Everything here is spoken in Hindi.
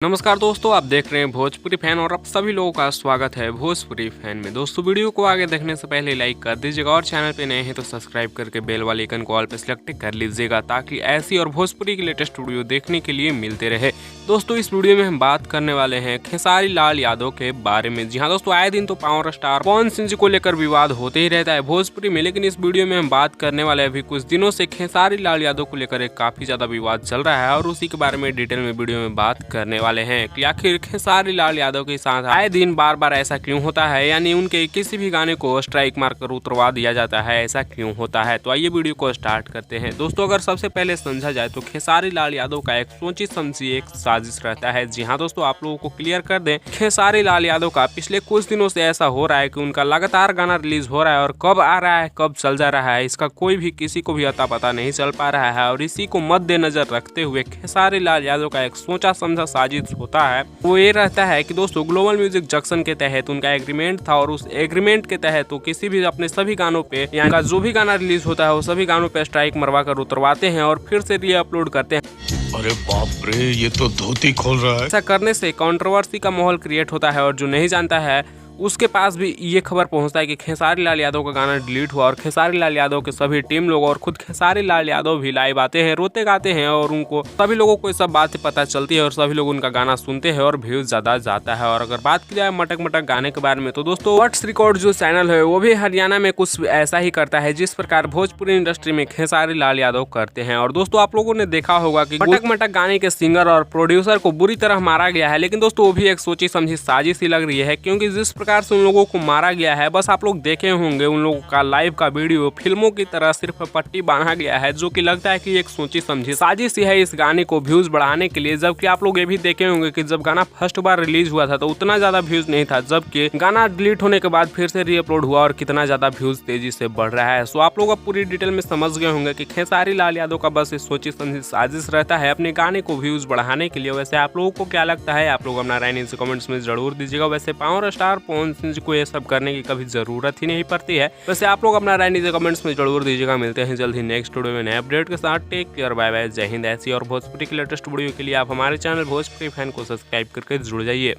नमस्कार दोस्तों, आप देख रहे हैं भोजपुरी फैन और आप सभी लोगों का स्वागत है भोजपुरी फैन में। दोस्तों वीडियो को आगे देखने से पहले लाइक कर दीजिएगा और चैनल पे नए हैं तो सब्सक्राइब करके बेल वाले आइकन को ऑल पे सिलेक्ट कर लीजिएगा ताकि ऐसी और भोजपुरी की लेटेस्ट वीडियो देखने के लिए मिलते रहे। दोस्तों इस वीडियो में हम बात करने वाले हैं खेसारी लाल यादव के बारे में। जी हाँ दोस्तों, आए दिन तो पावर स्टार पवन सिंह जी को लेकर विवाद होते ही रहता है भोजपुरी में, लेकिन इस वीडियो में हम बात करने वाले अभी कुछ दिनों से खेसारी लाल यादव को लेकर एक काफी ज्यादा विवाद चल रहा है और उसी के बारे में डिटेल में वीडियो में बात करने वाले हैं कि आखिर खेसारी लाल यादव के साथ आए दिन बार बार ऐसा क्यों होता है, यानी उनके किसी भी गाने को स्ट्राइक मारकर उतरवा दिया जाता है, ऐसा क्यों होता है। तो आइए वीडियो को स्टार्ट करते हैं। दोस्तों अगर सबसे पहले समझा जाए तो खेसारी लाल यादव का एक सोची समझी एक साजिश रहता है। जी हाँ दोस्तों, आप लोगों को क्लियर कर दें, खेसारी लाल यादव का पिछले कुछ दिनों से ऐसा हो रहा है कि उनका लगातार गाना रिलीज हो रहा है और कब आ रहा है कब चल जा रहा है इसका कोई भी किसी को भी अता पता नहीं चल पा रहा है। और इसी को मद्देनजर रखते हुए खेसारी लाल यादव का एक सोचा समझा साजिश होता है, वो ये रहता है कि दोस्तों ग्लोबल म्यूजिक जंक्शन के तहत उनका एग्रीमेंट था और उस एग्रीमेंट के तहत तो किसी भी अपने सभी गानों पे या जो भी गाना रिलीज होता है वो सभी गानों पे स्ट्राइक मरवा कर उतरवाते हैं और फिर से री अपलोड करते हैं। अरे बाप रे, ये तो धोती खोल रहा है। ऐसा करने से कंट्रोवर्सी का माहौल क्रिएट होता है और जो नहीं जानता है उसके पास भी ये खबर पहुंचता है कि खेसारी लाल यादव का गाना डिलीट हुआ और खेसारी लाल यादव के सभी टीम लोग और खुद खेसारी लाल यादव भी लाइव आते हैं, रोते गाते हैं और उनको सभी लोगों को ये सब बातें पता चलती है और सभी लोग उनका गाना सुनते हैं और व्यूज ज्यादा जाता है। और अगर बात की जाए मटक मटक गाने के बारे में तो दोस्तों वट्स रिकॉर्ड जो चैनल है वो भी हरियाणा में कुछ ऐसा ही करता है जिस प्रकार भोजपुरी इंडस्ट्री में खेसारी लाल यादव करते हैं। और दोस्तों आप लोगों ने देखा होगा कि मटक मटक गाने के सिंगर और प्रोड्यूसर को बुरी तरह मारा गया है, लेकिन दोस्तों वो भी एक सोची समझी साजिश ही लग रही है, क्योंकि जिस प्रकार से उन लोगों को मारा गया है, बस आप लोग देखे होंगे उन लोगों का लाइव का वीडियो फिल्मों की तरह सिर्फ पट्टी बांधा गया है, जो कि लगता है कि एक सोची समझी साजिश ही है इस गाने को व्यूज बढ़ाने के लिए। जबकि आप लोग ये भी देखे होंगे कि जब गाना फर्स्ट बार रिलीज हुआ था तो उतना ज्यादा व्यूज नहीं था, जबकि गाना डिलीट होने के बाद फिर से री अपलोड हुआ और कितना ज्यादा व्यूज तेजी से बढ़ रहा है। सो आप लोग अब पूरी डिटेल में समझ गए होंगे कि खेसारी लाल यादव का बस सोची समझी साजिश रहता है अपने गाने को व्यूज बढ़ाने के लिए। वैसे आप लोगों को क्या लगता है, आप लोग अपना राय नीचे कमेंट्स में जरूर दीजिएगा। वैसे पावर स्टार पवन सिंह को ये सब करने की कभी जरूरत ही नहीं पड़ती है। वैसे आप लोग अपना राय नीचे कमेंट्स में जरूर दीजिएगा। मिलते हैं जल्द ही नेक्स्ट वीडियो में नए अपडेट के साथ। टेक केयर, बाय बाय, जय हिंद। ऐसी और भोजपुरी की लेटेस्ट वीडियो के लिए आप हमारे चैनल भोजपुरी फैन को सब्सक्राइब करके जुड़ जाइए।